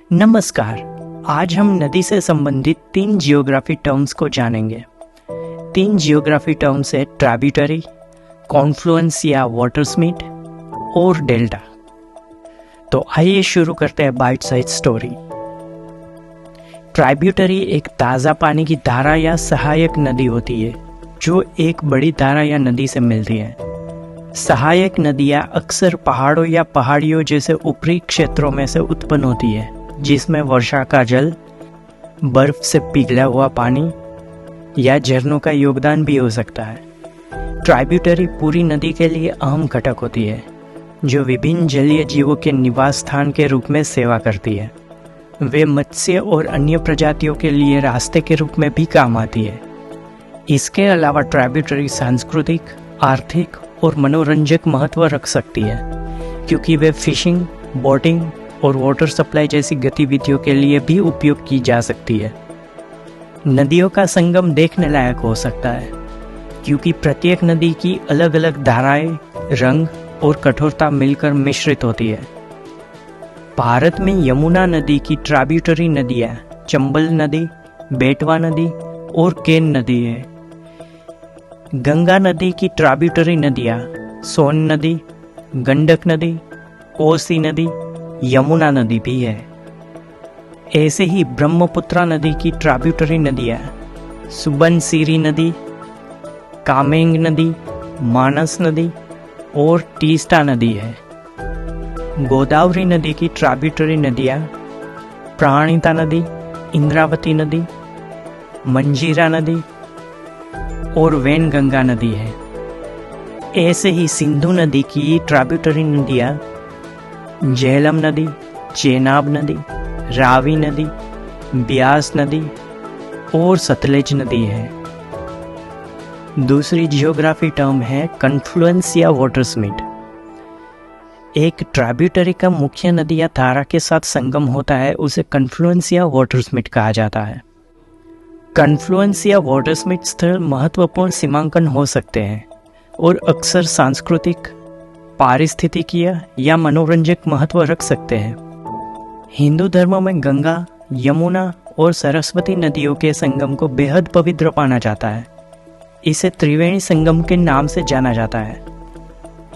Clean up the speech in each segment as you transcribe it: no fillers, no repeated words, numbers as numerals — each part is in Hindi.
नमस्कार। आज हम नदी से संबंधित 3 जियोग्राफी टर्म्स को जानेंगे। 3 जियोग्राफी टर्म्स है ट्रिब्यूटरी, कॉन्फ्लुएंस या वाटरस्मिथ और डेल्टा। तो आइए शुरू करते हैं बाइट साइज स्टोरी। ट्रिब्यूटरी एक ताज़ा पानी की धारा या सहायक नदी होती है जो एक बड़ी धारा या नदी से मिलती है। सहायक नदियाँ अक्सर पहाड़ों या पहाड़ियों जैसे ऊपरी क्षेत्रों में से उत्पन्न होती है, जिसमें वर्षा का जल, बर्फ से पिघला हुआ पानी या झरनों का योगदान भी हो सकता है। ट्रिब्यूटरी पूरी नदी के लिए अहम घटक होती है, जो विभिन्न जलीय जीवों के निवास स्थान के रूप में सेवा करती है। वे मत्स्य और अन्य प्रजातियों के लिए रास्ते के रूप में भी काम आती है। इसके अलावा ट्रिब्यूटरी सांस्कृतिक, आर्थिक और मनोरंजक महत्व रख सकती है, क्योंकि वे फिशिंग, बोटिंग और वाटर सप्लाई जैसी गतिविधियों के लिए भी उपयोग की जा सकती है। नदियों का संगम देखने लायक हो सकता है, क्योंकि प्रत्येक नदी की अलग अलग धाराएं, रंग और कठोरता मिलकर मिश्रित होती है। भारत में यमुना नदी की ट्रिब्यूटरी नदियाँ चंबल नदी, बेटवा नदी और केन नदी है। गंगा नदी की ट्रिब्यूटरी नदियाँ सोन नदी, गंडक नदी, कोसी नदी, यमुना नदी भी है। ऐसे ही ब्रह्मपुत्रा नदी की ट्रिब्यूटरी नदियाँ सुबनसिरी नदी, कामेंग नदी, मानस नदी और तीस्ता नदी है। गोदावरी नदी की ट्रिब्यूटरी नदियाँ प्राणिता नदी, इंद्रावती नदी, मंजीरा नदी और वैनगंगा नदी है। ऐसे ही सिंधु नदी की ट्रिब्यूटरी नदियाँ झेलम नदी, चेनाब नदी, रावी नदी, ब्यास नदी और सतलेज नदी है। दूसरी जियोग्राफी टर्म है कन्फ्लुएंस या वाटरस्मिथ। एक ट्रिब्यूटरी का मुख्य नदी या धारा के साथ संगम होता है, उसे कन्फ्लुएंस या वाटरस्मिथ कहा जाता है। कन्फ्लुएंस या वाटरस्मिथ स्थल महत्वपूर्ण सीमांकन हो सकते हैं और अक्सर सांस्कृतिक, पारिस्थितिकीय या मनोरंजक महत्व रख सकते हैं। हिंदू धर्म में गंगा, यमुना और सरस्वती नदियों के संगम को बेहद पवित्र माना जाता है। इसे त्रिवेणी संगम के नाम से जाना जाता है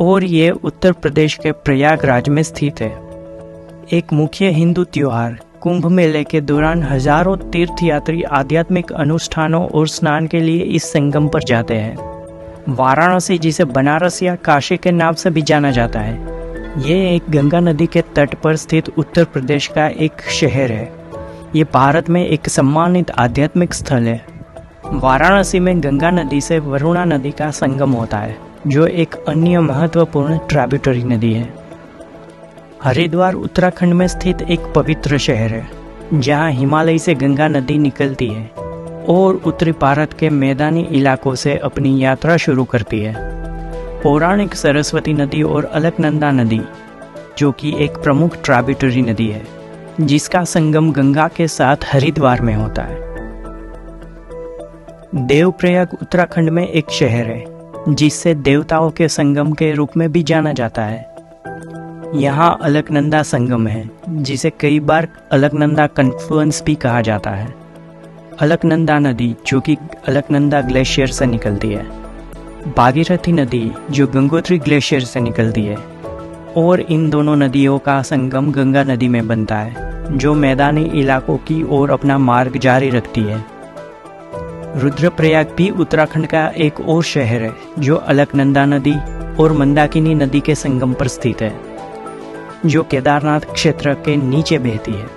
और ये उत्तर प्रदेश के प्रयागराज में स्थित है। एक मुख्य हिंदू त्योहार कुंभ मेले के दौरान हजारों तीर्थयात्री आध्यात्मिक अनुष्ठानों और स्नान के लिए इस संगम पर जाते हैं। वाराणसी, जिसे बनारस या काशी के नाम से भी जाना जाता है, ये एक गंगा नदी के तट पर स्थित उत्तर प्रदेश का एक शहर है। ये भारत में एक सम्मानित आध्यात्मिक स्थल है। वाराणसी में गंगा नदी से वरुणा नदी का संगम होता है, जो एक अन्य महत्वपूर्ण ट्रिब्यूटरी नदी है। हरिद्वार उत्तराखंड में स्थित एक पवित्र शहर है, जहाँ हिमालय से गंगा नदी निकलती है और उत्तरी भारत के मैदानी इलाकों से अपनी यात्रा शुरू करती है। पौराणिक सरस्वती नदी और अलकनंदा नदी, जो कि एक प्रमुख ट्रिब्यूटरी नदी है, जिसका संगम गंगा के साथ हरिद्वार में होता है। देवप्रयाग उत्तराखंड में एक शहर है, जिसे देवताओं के संगम के रूप में भी जाना जाता है। यहाँ अलकनंदा संगम है, जिसे कई बार अलकनंदा कन्फ्लुएंस भी कहा जाता है। अलकनंदा नदी, जो कि अलकनंदा ग्लेशियर से निकलती है, भागीरथी नदी, जो गंगोत्री ग्लेशियर से निकलती है, और इन दोनों नदियों का संगम गंगा नदी में बनता है, जो मैदानी इलाकों की ओर अपना मार्ग जारी रखती है। रुद्रप्रयाग भी उत्तराखंड का एक और शहर है, जो अलकनंदा नदी और मंदाकिनी नदी के संगम पर स्थित है, जो केदारनाथ क्षेत्र के नीचे बहती है।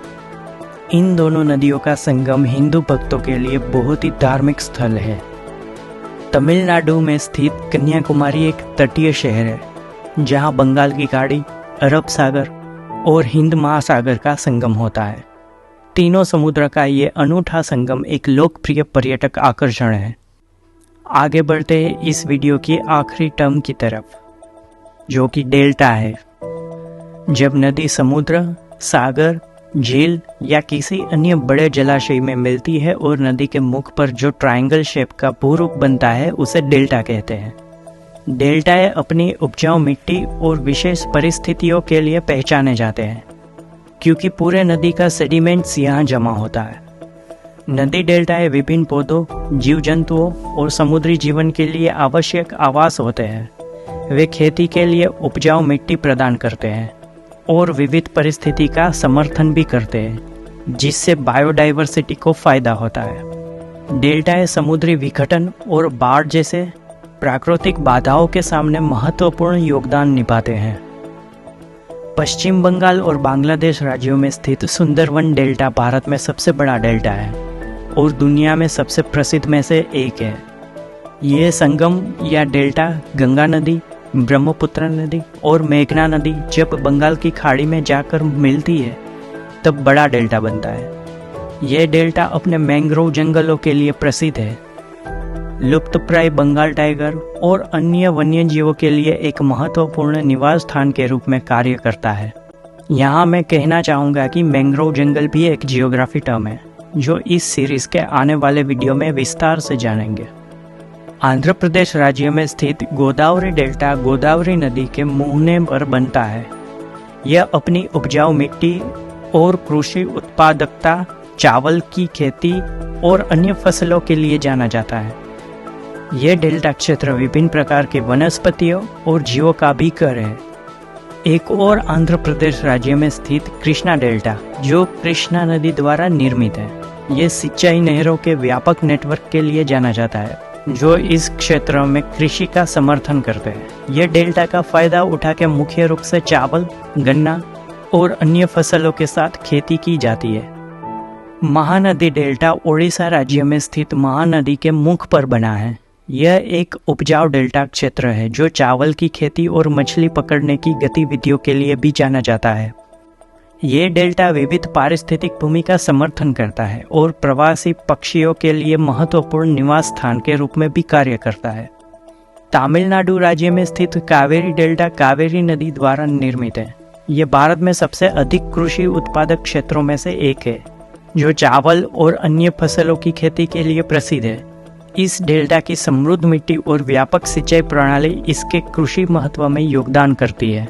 इन दोनों नदियों का संगम हिंदू भक्तों के लिए बहुत ही धार्मिक स्थल है। तमिलनाडु में स्थित कन्याकुमारी एक तटीय शहर है, जहां बंगाल की खाड़ी, अरब सागर और हिंद महासागर का संगम होता है। तीनों समुद्र का ये अनूठा संगम एक लोकप्रिय पर्यटक आकर्षण है। आगे बढ़ते हैं इस वीडियो की आखिरी टर्म की तरफ, जो कि डेल्टा है। जब नदी समुद्र, सागर, झील या किसी अन्य बड़े जलाशय में मिलती है और नदी के मुख पर जो ट्रायंगल शेप का भूरूप बनता है, उसे डेल्टा कहते हैं। डेल्टाएं अपनी उपजाऊ मिट्टी और विशेष परिस्थितियों के लिए पहचाने जाते हैं। क्योंकि पूरे नदी का सेडिमेंट्स यहाँ जमा होता है। नदी डेल्टाएं विभिन्न पौधों, जीव जंतुओं और समुद्री जीवन के लिए आवश्यक आवास होते हैं। वे खेती के लिए उपजाऊ मिट्टी प्रदान करते हैं और विविध परिस्थिति का समर्थन भी करते हैं, जिससे बायोडाइवर्सिटी को फायदा होता है। डेल्टाएं समुद्री विघटन और बाढ़ जैसे प्राकृतिक बाधाओं के सामने महत्वपूर्ण योगदान निभाते हैं। पश्चिम बंगाल और बांग्लादेश राज्यों में स्थित सुंदरवन डेल्टा भारत में सबसे बड़ा डेल्टा है और दुनिया में सबसे प्रसिद्ध में से एक है। ये संगम या डेल्टा गंगा नदी, ब्रह्मपुत्र नदी और मेघना नदी जब बंगाल की खाड़ी में जाकर मिलती है तब बड़ा डेल्टा बनता है। यह डेल्टा अपने मैंग्रोव जंगलों के लिए प्रसिद्ध है, लुप्तप्राय बंगाल टाइगर और अन्य वन्य जीवों के लिए एक महत्वपूर्ण निवास स्थान के रूप में कार्य करता है। यहाँ मैं कहना चाहूँगा कि मैंग्रोव जंगल भी एक जियोग्राफी टर्म है जो इस सीरीज के आने वाले वीडियो में विस्तार से जानेंगे। आंध्र प्रदेश राज्य में स्थित गोदावरी डेल्टा गोदावरी नदी के मुहाने पर बनता है। यह अपनी उपजाऊ मिट्टी और कृषि उत्पादकता, चावल की खेती और अन्य फसलों के लिए जाना जाता है। यह डेल्टा क्षेत्र विभिन्न प्रकार के वनस्पतियों और जीवों का भी घर है। एक और आंध्र प्रदेश राज्य में स्थित कृष्णा डेल्टा, जो कृष्णा नदी द्वारा निर्मित है, यह सिंचाई नहरों के व्यापक नेटवर्क के लिए जाना जाता है, जो इस क्षेत्र में कृषि का समर्थन करते हैं। यह डेल्टा का फायदा उठा के मुख्य रूप से चावल, गन्ना और अन्य फसलों के साथ खेती की जाती है। महानदी डेल्टा ओडिशा राज्य में स्थित महानदी के मुख पर बना है। यह एक उपजाऊ डेल्टा क्षेत्र है जो चावल की खेती और मछली पकड़ने की गतिविधियों के लिए भी जाना जाता है। ये डेल्टा विविध पारिस्थितिक भूमि का समर्थन करता है और प्रवासी पक्षियों के लिए महत्वपूर्ण निवास स्थान के रूप में भी कार्य करता है। तमिलनाडु राज्य में स्थित कावेरी डेल्टा कावेरी नदी द्वारा निर्मित है। ये भारत में सबसे अधिक कृषि उत्पादक क्षेत्रों में से एक है, जो चावल और अन्य फसलों की खेती के लिए प्रसिद्ध है। इस डेल्टा की समृद्ध मिट्टी और व्यापक सिंचाई प्रणाली इसके कृषि महत्व में योगदान करती है।